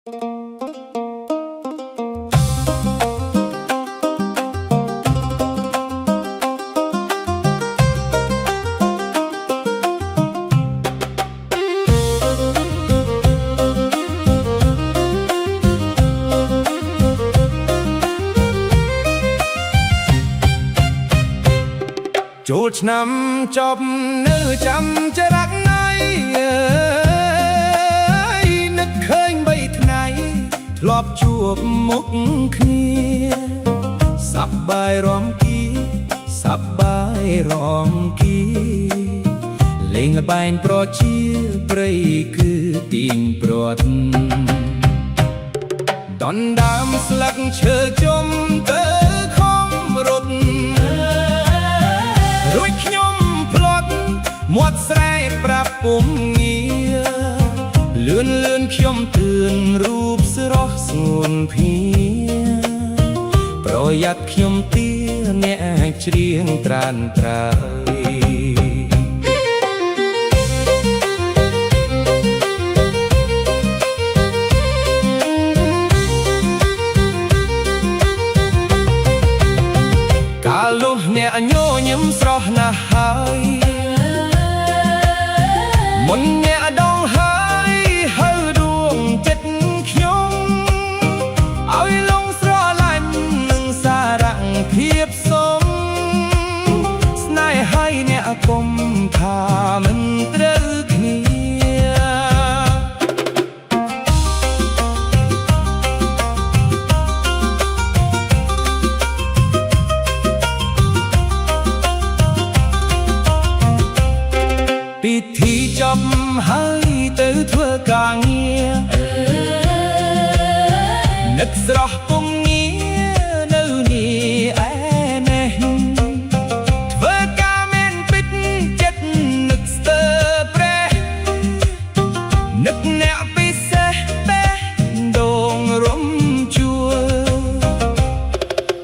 ចូលឆ្នាំចប់នៅចាំចรักណៃនឹកឃើញបីថ្ងៃធ្លាប់ជួបមុខគ្នាសប្បាយរំគីសប្បាយរំគីលេងល្បែងប្រជាប្រិយគឺទៀងព្រាត់ដណ្ដើមស្លឹកឈើជុំទៅខំរត់រួចខ្ញុំផ្លត់មាត់ស្រែប្រាប់ពុំងារលឿនខ្ញុំទឿនរូបស្រស់ស្ងួនភាប្រយ័ត្នខ្ញុំទាអ្នកច្រៀងត្រានត្រើយកាលនោះអ្នកញញឹមស្រស់ណាស់ហើយមុនអ្នកដងហើយហើដួងចិត្តខ្ញុំឲ្យលងស្រឡាញ់នឹងសារៈភាពសុំស្នេហ៍ឲ្យអ្នកគុំថាមិនត្រូវគ្នាពិធីចប់ហើយទៅធ្វើការងារនឹកស្រស់ពុំងារនៅនេះឯនេះធ្វើការមានពិតចិត្តនឹកស្ទើរប្រេះនឹកអ្នកពិសេសទេដងរំជួល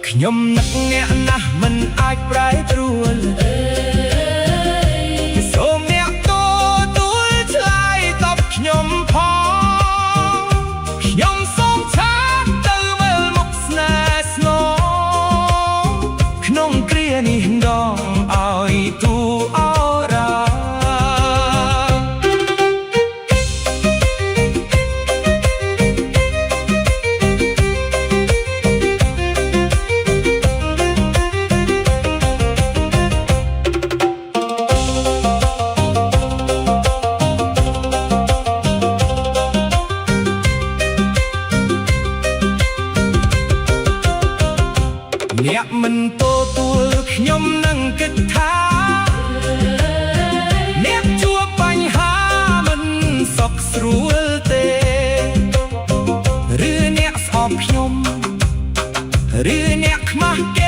ខ្ញុំនឹកអ្នកណាស់មិនអាចប្រែប្រួលខ្ញុំផងខ្ញុំសូមឆាតទៅមើលមុខស្នេហ៍ស្នងក្នុងគ្រានេះដងឲ្យទូអរ៉ាអ្នកមិនទទួលខ្ញុំនឹងគិតថាអ្នកជួបបញ្ហាមិនសុខស្រួលទេឬអ្នកស្អប់ខ្ញុំឬអ្នកខ្មាស់គេ